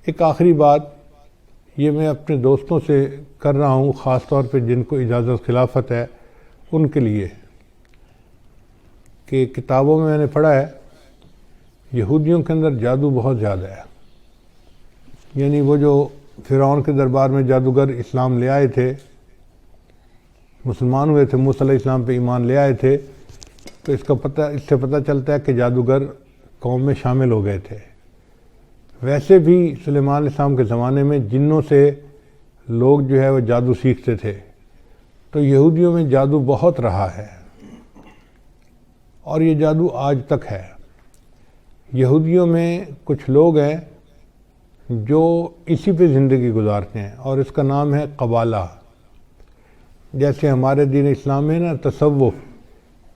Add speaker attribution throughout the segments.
Speaker 1: ایک آخری بات یہ میں اپنے دوستوں سے کر رہا ہوں، خاص طور پہ جن کو اجازت خلافت ہے ان کے لیے، کہ کتابوں میں نے پڑھا ہے یہودیوں کے اندر جادو بہت زیادہ ہے. یعنی وہ جو فرعون کے دربار میں جادوگر اسلام لے آئے تھے، مسلمان ہوئے تھے، موسیٰ علیہ السلام پہ ایمان لے آئے تھے، تو اس سے پتہ چلتا ہے کہ جادوگر قوم میں شامل ہو گئے تھے. ویسے بھی سلیمان علیہ السلام کے زمانے میں جنوں سے لوگ جو ہے وہ جادو سیکھتے تھے، تو یہودیوں میں جادو بہت رہا ہے اور یہ جادو آج تک ہے. یہودیوں میں کچھ لوگ ہیں جو اسی پہ زندگی گزارتے ہیں اور اس کا نام ہے قبالہ. جیسے ہمارے دین اسلام میں نا تصوف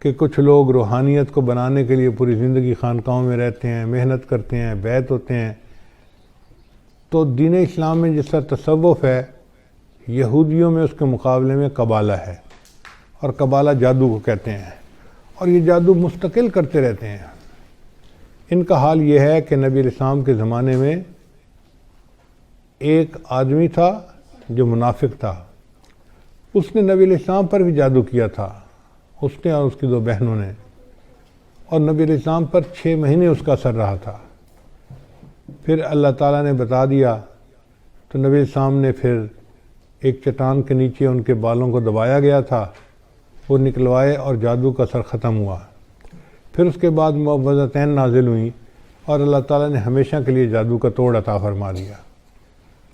Speaker 1: کہ کچھ لوگ روحانیت کو بنانے کے لیے پوری زندگی خانقاہوں میں رہتے ہیں، محنت کرتے ہیں، بیعت ہوتے ہیں، تو دین اسلام میں جس طرح تصوف ہے، یہودیوں میں اس کے مقابلے میں قبالہ ہے، اور قبالہ جادو کو کہتے ہیں، اور یہ جادو مستقل کرتے رہتے ہیں. ان کا حال یہ ہے کہ نبی علیہ السلام کے زمانے میں ایک آدمی تھا جو منافق تھا، اس نے نبی علیہ السلام پر بھی جادو کیا تھا، اس نے اور اس کی 2 بہنوں نے، اور نبی علیہ السلام پر 6 مہینے اس کا اثر رہا تھا. پھر اللہ تعالیٰ نے بتا دیا تو نبی علیہ السلام نے پھر ایک چٹان کے نیچے ان کے بالوں کو دبایا گیا تھا، وہ نکلوائے اور جادو کا اثر ختم ہوا. پھر اس کے بعد معوذتین نازل ہوئیں اور اللہ تعالیٰ نے ہمیشہ کے لیے جادو کا توڑ عطا فرما دیا.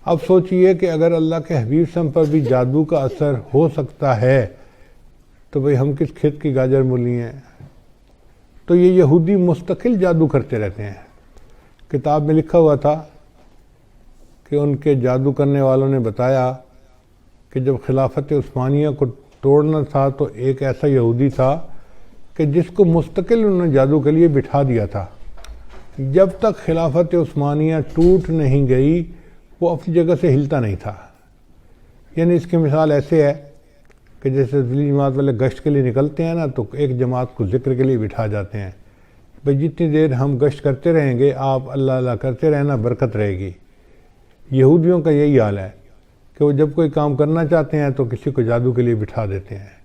Speaker 1: اب سوچئے کہ اگر اللہ کے حبیب صلی پر بھی جادو کا اثر ہو سکتا ہے تو بھئی ہم کس کھیت کی گاجر مولی ہیں. تو یہ یہودی مستقل جادو کرتے رہتے ہیں. کتاب میں لکھا ہوا تھا کہ ان کے جادو کرنے والوں نے بتایا کہ جب خلافت عثمانیہ کو توڑنا تھا تو ایک ایسا یہودی تھا کہ جس کو مستقل انہوں نے جادو کے لیے بٹھا دیا تھا. جب تک خلافت عثمانیہ ٹوٹ نہیں گئی وہ اپنی جگہ سے ہلتا نہیں تھا. یعنی اس کی مثال ایسے ہے کہ جیسے ذیلی جماعت والے گشت کے لیے نکلتے ہیں نا، تو ایک جماعت کو ذکر کے لیے بٹھا جاتے ہیں، بھئی جتنی دیر ہم گشت کرتے رہیں گے آپ اللہ اللہ کرتے رہنا، برکت رہے گی. یہودیوں کا یہی حال ہے کہ وہ جب کوئی کام کرنا چاہتے ہیں تو کسی کو جادو کے لیے بٹھا دیتے ہیں.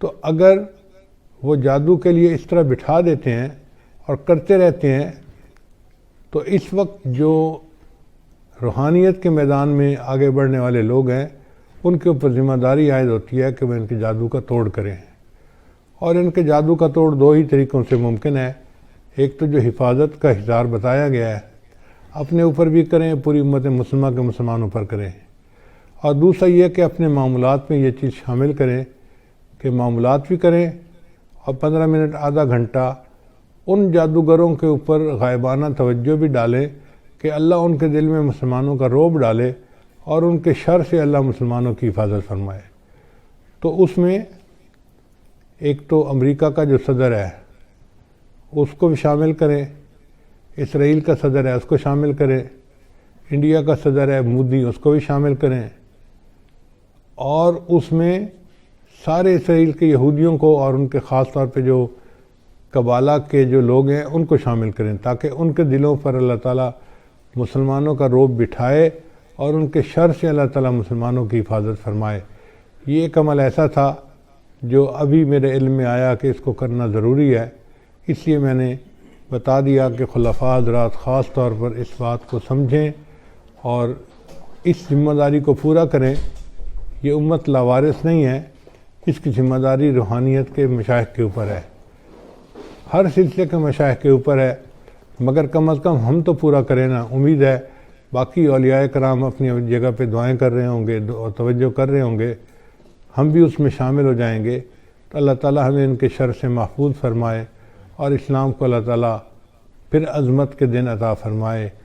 Speaker 1: تو اگر وہ جادو کے لیے اس طرح بٹھا دیتے ہیں اور کرتے رہتے ہیں تو اس وقت جو روحانیت کے میدان میں آگے بڑھنے والے لوگ ہیں ان کے اوپر ذمہ داری عائد ہوتی ہے کہ وہ ان کے جادو کا توڑ کریں. اور ان کے جادو کا توڑ 2 ہی طریقوں سے ممکن ہے. ایک تو جو حفاظت کا ہزار بتایا گیا ہے، اپنے اوپر بھی کریں، پوری امت مسلمہ کے مسلمانوں پر کریں، اور دوسرا یہ کہ اپنے معاملات میں یہ چیز شامل کریں کہ معاملات بھی کریں اور 15 منٹ آدھا گھنٹہ ان جادوگروں کے اوپر غائبانہ توجہ بھی ڈالیں کہ اللہ ان کے دل میں مسلمانوں کا رعب ڈالے اور ان کے شر سے اللہ مسلمانوں کی حفاظت فرمائے. تو اس میں ایک تو امریکہ کا جو صدر ہے اس کو بھی شامل کریں، اسرائیل کا صدر ہے اس کو شامل کریں، انڈیا کا صدر ہے مودی اس کو بھی شامل کریں، اور اس میں سارے اسرائیل کے یہودیوں کو اور ان کے خاص طور پہ جو قبالہ کے جو لوگ ہیں ان کو شامل کریں، تاکہ ان کے دلوں پر اللہ تعالیٰ مسلمانوں کا رعب بٹھائے اور ان کے شر سے اللہ تعالیٰ مسلمانوں کی حفاظت فرمائے. یہ ایک عمل ایسا تھا جو ابھی میرے علم میں آیا کہ اس کو کرنا ضروری ہے، اس لیے میں نے بتا دیا کہ خلفاء حضرات خاص طور پر اس بات کو سمجھیں اور اس ذمہ داری کو پورا کریں. یہ امت لاوارث نہیں ہے، اس کی ذمہ داری روحانیت کے مشائخ کے اوپر ہے، ہر سلسلے کے مشائخ کے اوپر ہے، مگر کم از کم ہم تو پورا کریں نا. امید ہے باقی اولیاء کرام اپنی جگہ پہ دعائیں کر رہے ہوں گے اور توجہ کر رہے ہوں گے، ہم بھی اس میں شامل ہو جائیں گے تو اللہ تعالیٰ ہمیں ان کے شر سے محفوظ فرمائے اور اسلام کو اللہ تعالیٰ پھر عظمت کے دن عطا فرمائے.